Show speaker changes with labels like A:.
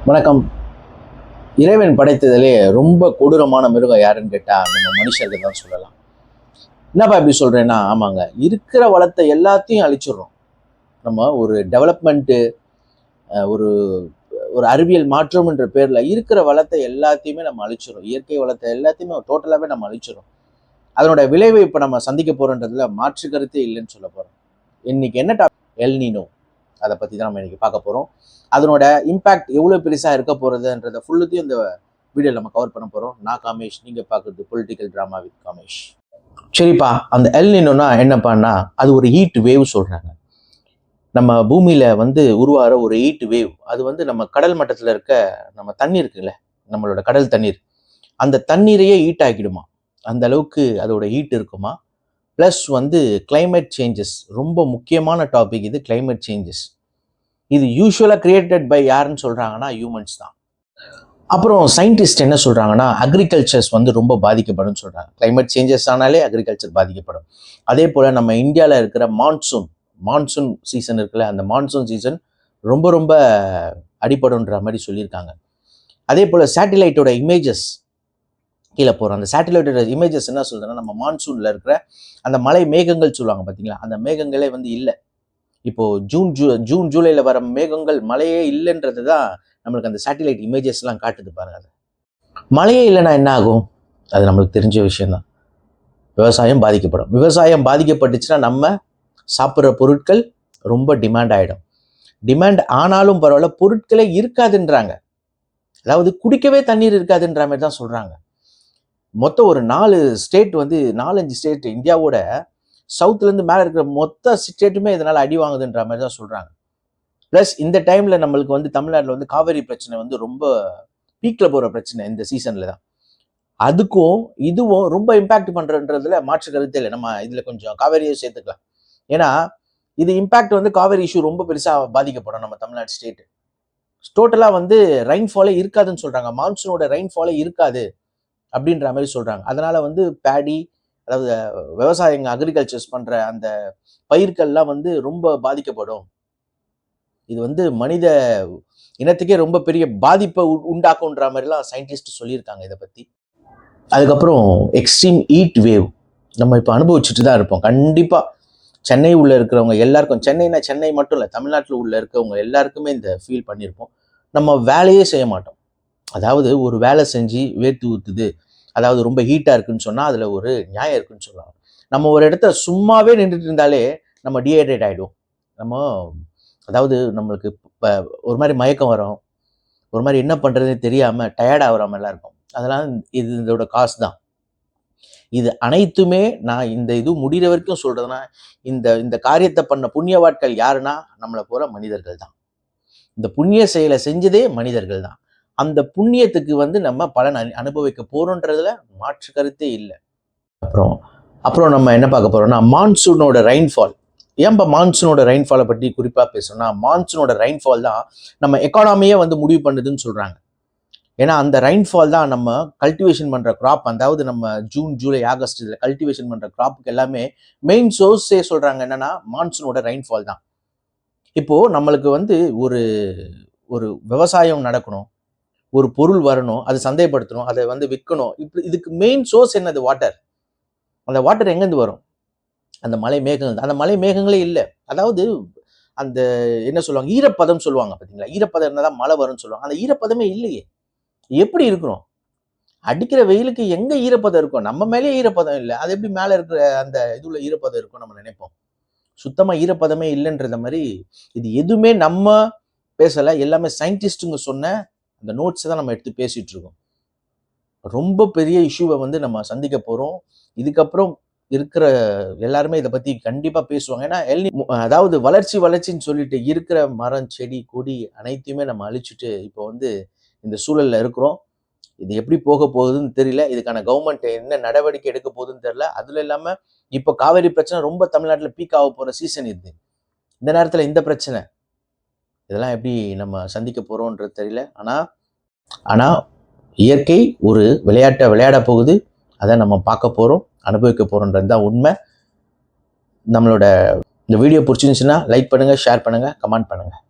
A: வணக்கம். இறைவன் படைத்ததிலே ரொம்ப கொடூரமான மிருகம் யாருன்னு கேட்டால் நம்ம மனுஷர்கள் தான் சொல்லலாம். என்னப்பா இப்படி சொல்கிறேன்னா, ஆமாங்க, இருக்கிற வளத்தை எல்லாத்தையும் அழிச்சிடுறோம். நம்ம ஒரு டெவலப்மெண்ட்டு, ஒரு ஒரு அறிவியல் மாற்றம் என்ற பேரில் இருக்கிற வளத்தை எல்லாத்தையுமே நம்ம அழிச்சிடும். இயற்கை வளத்தை எல்லாத்தையுமே டோட்டலாகவே நம்ம அழிச்சிடும். அதனோட விளைவை இப்போ நம்ம சந்திக்க போகிறோன்றதுல மாற்று கருத்தே இல்லைன்னு சொல்ல போகிறோம். இன்னைக்கு என்ன டாபிக்? L Niño. அதை பற்றி தான் நம்ம இன்னைக்கு பார்க்க போகிறோம். அதனோட இம்பேக்ட் எவ்வளோ பெருசாக இருக்க போகிறதுன்றதை ஃபுல்லுத்தையும் இந்த வீடியோவில் நம்ம கவர் பண்ண போகிறோம். நான் காமேஷ், நீங்கள் பார்க்குறது பொலிட்டிக்கல் ட்ராமா வித் காமேஷ். சரிப்பா, அந்த எல் நீனோனா என்னப்பான்னா, அது ஒரு ஹீட் வேவ் சொல்கிறாங்க. நம்ம பூமியில் உருவாகிற ஒரு ஹீட் வேவ். அது நம்ம கடல் மட்டத்தில் இருக்க நம்ம தண்ணீர் இருக்குல்ல, நம்மளோட கடல் தண்ணீர், அந்த தண்ணீரையே ஹீட் ஆக்கிடுமா. அந்த அளவுக்கு அதோட ஹீட் இருக்குமா. ப்ளஸ் கிளைமேட் சேஞ்சஸ், ரொம்ப முக்கியமான டாபிக் இது. கிளைமேட் சேஞ்சஸ் இது யூஸ்வலாக கிரியேட்டட் பை யாருன்னு சொல்கிறாங்கன்னா ஹியூமன்ஸ் தான். அப்புறம் சயின்டிஸ்ட் என்ன சொல்கிறாங்கன்னா, அக்ரிகல்ச்சர்ஸ் ரொம்ப பாதிக்கப்படும் சொல்கிறாங்க. கிளைமேட் சேஞ்சஸ் ஆனாலே அக்ரிகல்ச்சர் பாதிக்கப்படும். அதே போல் நம்ம இந்தியாவில் இருக்கிற மான்சூன் சீசன் இருக்குல்ல, அந்த மான்சூன் சீசன் ரொம்ப ரொம்ப அடிப்படுன்ற மாதிரி சொல்லியிருக்காங்க. அதே போல் சேட்டிலைட்டோட இமேஜஸ் கீழே போகிறோம். அந்த சேட்டிலைட்டோட இமேஜஸ் என்ன சொல்றதுன்னா, நம்ம மான்சூனில் இருக்கிற அந்த மலை மேகங்கள் சொல்லுவாங்க பார்த்தீங்களா, அந்த மேகங்களே இல்லை. இப்போது ஜூன் ஜூலையில் வர மேகங்கள் மழையே இல்லைன்றது தான் நம்மளுக்கு அந்த சேட்டிலைட் இமேஜஸ்லாம் காட்டுது பாருங்க. அது மழையே இல்லைன்னா என்ன ஆகும்? அது நம்மளுக்கு தெரிஞ்ச விஷயம்தான். விவசாயம் பாதிக்கப்படும். விவசாயம் பாதிக்கப்பட்டுச்சுன்னா நம்ம சாப்பிட்ற பொருட்கள் ரொம்ப டிமாண்ட் ஆகிடும். டிமாண்ட் ஆனாலும் பரவாயில்ல, பொருட்களே இருக்காதுன்றாங்க. அதாவது குடிக்கவே தண்ணீர் இருக்காதுன்ற மாதிரி தான் சொல்கிறாங்க. மொத்தம் ஒரு 4 ஸ்டேட் 4-5 ஸ்டேட் இந்தியாவோட சவுத்துலேருந்து மேலே இருக்கிற மொத்த ஸ்டேட்டுமே இதனால் அடி வாங்குதுன்ற மாதிரி தான் சொல்கிறாங்க. ப்ளஸ் இந்த டைமில் நம்மளுக்கு தமிழ்நாட்டில் காவேரி பிரச்சனை ரொம்ப பீக்கில் போகிற பிரச்சனை இந்த சீசனில் தான். அதுக்கும் இதுவும் ரொம்ப இம்பேக்ட் பண்ணுறன்றதுல மாற்று கருத்தே இல்லை. நம்ம இதில் கொஞ்சம் காவேரியை சேர்த்துக்கலாம். ஏன்னா இது இம்பேக்ட் காவேரி இஷ்யூ ரொம்ப பெருசாக பாதிக்கப்படும் நம்ம தமிழ்நாடு ஸ்டேட்டு. டோட்டலாக ரெயின்ஃபாலே இருக்காதுன்னு சொல்கிறாங்க. மான்சூனோட ரெயின்ஃபாலே இருக்காது அப்படின்ற மாதிரி சொல்கிறாங்க. அதனால் பேடி, அதாவது விவசாயிங்க அக்ரிகல்ச்சர்ஸ் பண்ணுற அந்த பயிர்கள்லாம் ரொம்ப பாதிக்கப்படும். இது மனித இனத்துக்கே ரொம்ப பெரிய பாதிப்பை உண்டாக்குன்ற மாதிரிலாம் சயின்டிஸ்ட் சொல்லியிருக்காங்க இதை பற்றி. அதுக்கப்புறம் எக்ஸ்ட்ரீம் ஹீட் வேவ் நம்ம இப்போ அனுபவிச்சுட்டு தான் இருப்போம். கண்டிப்பாக சென்னை உள்ள இருக்கிறவங்க எல்லாருக்கும், சென்னை மட்டும் இல்லை, தமிழ்நாட்டில் உள்ள இருக்கிறவங்க எல்லாருக்குமே இந்த ஃபீல் பண்ணியிருப்போம். நம்ம வேலையே செய்ய மாட்டோம். அதாவது ஒரு வேலை செஞ்சு வேர்த்து ஊற்றுது, அதாவது ரொம்ப ஹீட்டாக இருக்குன்னு சொன்னால் அதில் ஒரு நியாயம் இருக்குன்னு சொல்லலாம். நம்ம ஒரு இடத்துல சும்மாவே நின்றுட்டு இருந்தாலே நம்ம டீஹைட்ரேட் ஆகிடும். அதாவது நம்மளுக்கு இப்போ ஒரு மாதிரி மயக்கம் வரும், ஒரு மாதிரி என்ன பண்ணுறதுன்னு தெரியாமல் டயர்ட் ஆகிற மாதிரிலாம் இருக்கும். அதெல்லாம் இதோட காசு தான். இது அனைத்துமே நான் இது முடிகிற வரைக்கும் சொல்கிறதுனா, இந்த காரியத்தை பண்ண புண்ணியவாட்கள் யாருன்னா நம்மளை போகிற மனிதர்கள் தான். இந்த புண்ணிய செயலை செஞ்சதே மனிதர்கள் தான். அந்த புண்ணியத்துக்கு நம்ம பலன் அனுபவிக்க போகிறோன்றதுல மாற்று கருத்தே இல்லை. அப்புறம் நம்ம என்ன பார்க்க போகிறோம்னா, மான்சூனோட ரெயின்ஃபால். ஏன்பா மான்சூனோட ரெயின்ஃபாலை பற்றி குறிப்பாக பேசணும்னா, மான்சூனோட ரெயின்ஃபால் தான் நம்ம எக்கானமியே முடிவு பண்ணுதுன்னு சொல்கிறாங்க. ஏன்னா அந்த ரெயின்ஃபால் தான் நம்ம கல்டிவேஷன் பண்ணுற கிராப், அதாவது நம்ம ஜூன் ஜூலை ஆகஸ்ட் இதில் கல்டிவேஷன் பண்ணுற கிராப்புக்கு எல்லாமே மெயின் சோர்ஸே சொல்கிறாங்க என்னென்னா மான்சூனோட ரெயின்ஃபால் தான். இப்போது நம்மளுக்கு ஒரு ஒரு விவசாயம் நடக்கணும், ஒரு பொருள் வரணும், அதை சந்தைப்படுத்தணும், அதை விற்கணும். இதுக்கு மெயின் சோர்ஸ் என்னது? வாட்டர். அந்த வாட்டர் எங்கேருந்து வரும்? அந்த மலை மேகங்கள். அந்த மலை மேகங்களே இல்லை. அதாவது அந்த என்ன சொல்லுவாங்க, ஈரப்பதம் சொல்லுவாங்க பார்த்தீங்களா, ஈரப்பதம் இருந்தால் தான் மழை வரும்னு சொல்லுவாங்க. அந்த ஈரப்பதமே இல்லையே. எப்படி இருக்கிறோம்? அடிக்கிற வெயிலுக்கு எங்கே ஈரப்பதம் இருக்கும்? நம்ம மேலேயே ஈரப்பதம் இல்லை, அது எப்படி மேலே இருக்கிற அந்த இதுல ஈரப்பதம் இருக்கும் நம்ம நினைப்போம். சுத்தமாக ஈரப்பதமே இல்லைன்றத மாதிரி இது எதுவுமே நம்ம பேசலை, எல்லாமே சயின்டிஸ்ட்டுங்க சொன்ன அந்த நோட்ஸை தான் நம்ம எடுத்து பேசிகிட்டு இருக்கோம். ரொம்ப பெரிய இஷ்யூவை நம்ம சந்திக்க போகிறோம். இதுக்கப்புறம் இருக்கிற எல்லாருமே இதை பற்றி கண்டிப்பாக பேசுவாங்க. ஏன்னா அதாவது வளர்ச்சின்னு சொல்லிட்டு இருக்கிற மரம், செடி, கொடி அனைத்தையுமே நம்ம அழிச்சுட்டு இப்போ இந்த சூழலில் இருக்கிறோம். இது எப்படி போக போகுதுன்னு தெரியல. இதுக்கான கவர்மெண்ட் என்ன நடவடிக்கை எடுக்க போகுதுன்னு தெரியல. அதுல இல்லாமல் இப்போ காவேரி பிரச்சனை ரொம்ப தமிழ்நாட்டில் பீக் ஆக போகிற சீசன் இது. இந்த நேரத்தில் இந்த பிரச்சனை, இதெல்லாம் எப்படி நம்ம சந்திக்க போகிறோன்றது தெரியல. ஆனால் இயற்கை ஒரு விளையாட்டை விளையாட போகுது. அதை நம்ம பார்க்க போகிறோம், அனுபவிக்க போகிறோன்றது தான் உண்மை. நம்மளோட இந்த வீடியோ பிடிச்சிருந்துச்சுன்னா லைக் பண்ணுங்கள், ஷேர் பண்ணுங்கள், கமெண்ட் பண்ணுங்கள்.